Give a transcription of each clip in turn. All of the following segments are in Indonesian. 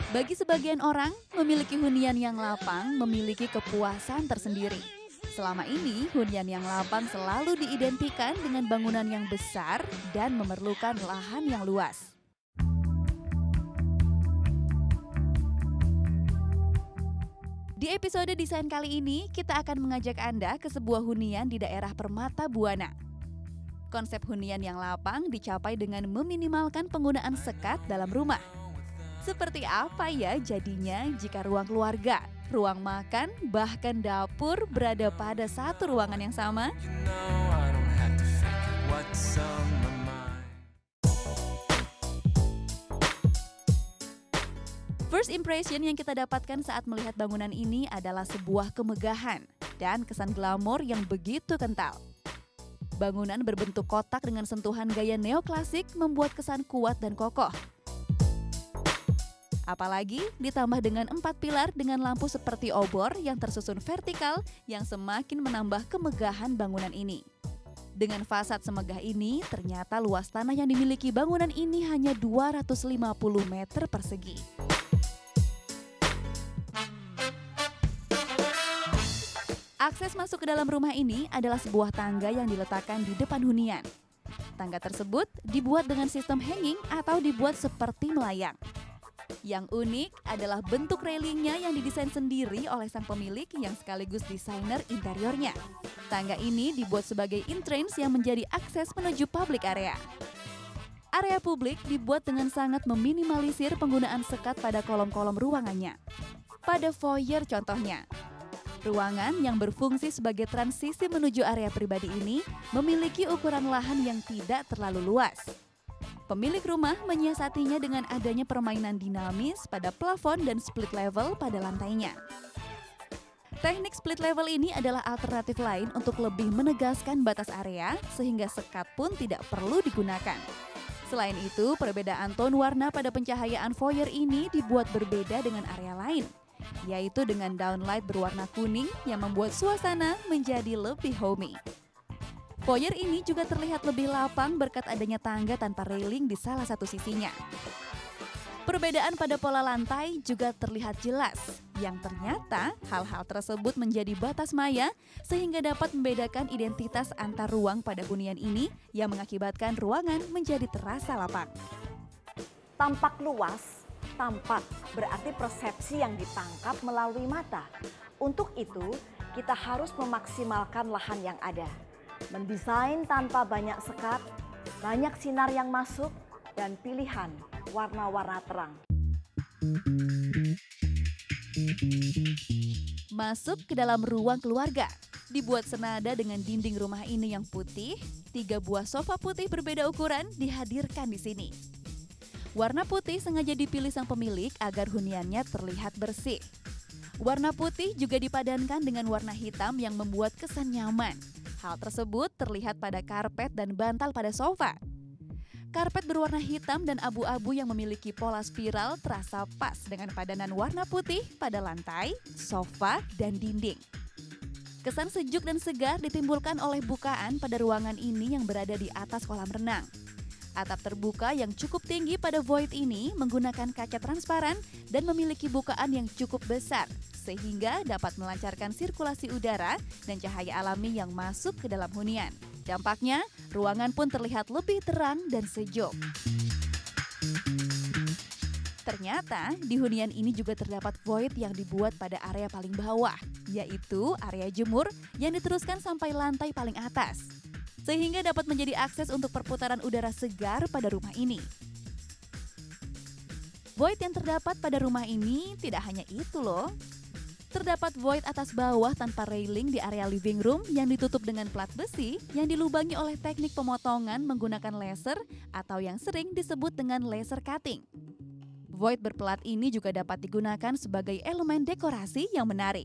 Bagi sebagian orang, memiliki hunian yang lapang memiliki kepuasan tersendiri. Selama ini, hunian yang lapang selalu diidentikan dengan bangunan yang besar dan memerlukan lahan yang luas. Di episode desain kali ini, kita akan mengajak Anda ke sebuah hunian di daerah Permata Buana. Konsep hunian yang lapang dicapai dengan meminimalkan penggunaan sekat dalam rumah. Seperti apa ya jadinya jika ruang keluarga, ruang makan, bahkan dapur berada pada satu ruangan yang sama? First impression yang kita dapatkan saat melihat bangunan ini adalah sebuah kemegahan dan kesan glamor yang begitu kental. Bangunan berbentuk kotak dengan sentuhan gaya neoklasik membuat kesan kuat dan kokoh. Apalagi ditambah dengan 4 pilar dengan lampu seperti obor yang tersusun vertikal yang semakin menambah kemegahan bangunan ini. Dengan fasad semegah ini, ternyata luas tanah yang dimiliki bangunan ini hanya 250 meter persegi. Akses masuk ke dalam rumah ini adalah sebuah tangga yang diletakkan di depan hunian. Tangga tersebut dibuat dengan sistem hanging atau dibuat seperti melayang. Yang unik adalah bentuk railingnya yang didesain sendiri oleh sang pemilik yang sekaligus desainer interiornya. Tangga ini dibuat sebagai entrance yang menjadi akses menuju public area. Area publik dibuat dengan sangat meminimalisir penggunaan sekat pada kolom-kolom ruangannya. Pada foyer contohnya, ruangan yang berfungsi sebagai transisi menuju area pribadi ini memiliki ukuran lahan yang tidak terlalu luas. Pemilik rumah menyiasatinya dengan adanya permainan dinamis pada plafon dan split level pada lantainya. Teknik split level ini adalah alternatif lain untuk lebih menegaskan batas area sehingga sekat pun tidak perlu digunakan. Selain itu, perbedaan tone warna pada pencahayaan foyer ini dibuat berbeda dengan area lain, yaitu dengan downlight berwarna kuning yang membuat suasana menjadi lebih homey. Foyer ini juga terlihat lebih lapang berkat adanya tangga tanpa railing di salah satu sisinya. Perbedaan pada pola lantai juga terlihat jelas, yang ternyata hal-hal tersebut menjadi batas maya sehingga dapat membedakan identitas antar ruang pada hunian ini yang mengakibatkan ruangan menjadi terasa lapang. Tampak luas, tampak berarti persepsi yang ditangkap melalui mata. Untuk itu, kita harus memaksimalkan lahan yang ada. Mendesain tanpa banyak sekat, banyak sinar yang masuk, dan pilihan warna-warna terang. Masuk ke dalam ruang keluarga. Dibuat senada dengan dinding rumah ini yang putih, 3 buah sofa putih berbeda ukuran dihadirkan di sini. Warna putih sengaja dipilih sang pemilik agar huniannya terlihat bersih. Warna putih juga dipadankan dengan warna hitam yang membuat kesan nyaman. Hal tersebut terlihat pada karpet dan bantal pada sofa. Karpet berwarna hitam dan abu-abu yang memiliki pola spiral terasa pas dengan padanan warna putih pada lantai, sofa, dan dinding. Kesan sejuk dan segar ditimbulkan oleh bukaan pada ruangan ini yang berada di atas kolam renang. Atap terbuka yang cukup tinggi pada void ini menggunakan kaca transparan dan memiliki bukaan yang cukup besar, sehingga dapat melancarkan sirkulasi udara dan cahaya alami yang masuk ke dalam hunian. Dampaknya, ruangan pun terlihat lebih terang dan sejuk. Ternyata, di hunian ini juga terdapat void yang dibuat pada area paling bawah, yaitu area jemur yang diteruskan sampai lantai paling atas, sehingga dapat menjadi akses untuk perputaran udara segar pada rumah ini. Void yang terdapat pada rumah ini tidak hanya itu loh. Terdapat void atas bawah tanpa railing di area living room yang ditutup dengan plat besi yang dilubangi oleh teknik pemotongan menggunakan laser atau yang sering disebut dengan laser cutting. Void berpelat ini juga dapat digunakan sebagai elemen dekorasi yang menarik.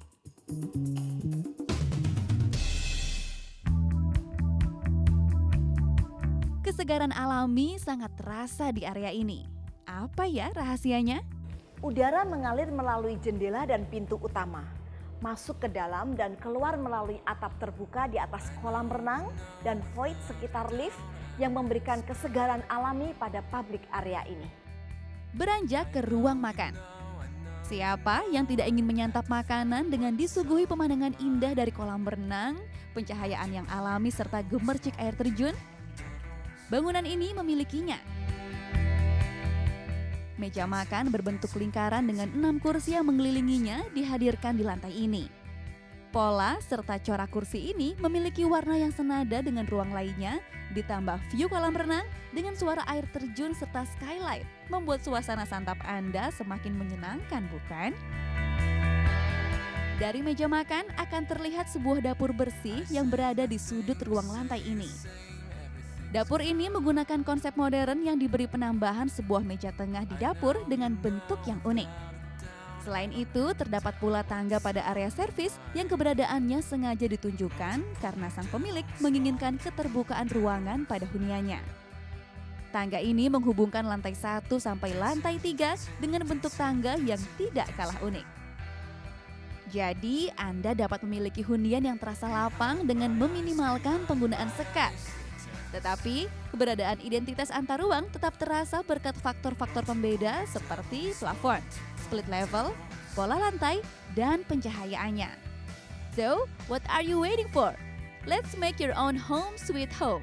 Kesegaran alami sangat terasa di area ini. Apa ya rahasianya? Udara mengalir melalui jendela dan pintu utama, masuk ke dalam dan keluar melalui atap terbuka di atas kolam renang dan void sekitar lift yang memberikan kesegaran alami pada public area ini. Beranjak ke ruang makan. Siapa yang tidak ingin menyantap makanan dengan disuguhi pemandangan indah dari kolam renang, pencahayaan yang alami serta gemercik air terjun? Bangunan ini memilikinya. Meja makan berbentuk lingkaran dengan 6 kursi yang mengelilinginya dihadirkan di lantai ini. Pola serta corak kursi ini memiliki warna yang senada dengan ruang lainnya, ditambah view kolam renang dengan suara air terjun serta skylight, membuat suasana santap Anda semakin menyenangkan, bukan? Dari meja makan akan terlihat sebuah dapur bersih yang berada di sudut ruang lantai ini. Dapur ini menggunakan konsep modern yang diberi penambahan sebuah meja tengah di dapur dengan bentuk yang unik. Selain itu, terdapat pula tangga pada area servis yang keberadaannya sengaja ditunjukkan karena sang pemilik menginginkan keterbukaan ruangan pada huniannya. Tangga ini menghubungkan lantai 1 sampai lantai 3 dengan bentuk tangga yang tidak kalah unik. Jadi, Anda dapat memiliki hunian yang terasa lapang dengan meminimalkan penggunaan sekat. Tetapi, keberadaan identitas antar ruang tetap terasa berkat faktor-faktor pembeda seperti plafon, split level, pola lantai, dan pencahayaannya. So, what are you waiting for? Let's make your own home sweet home.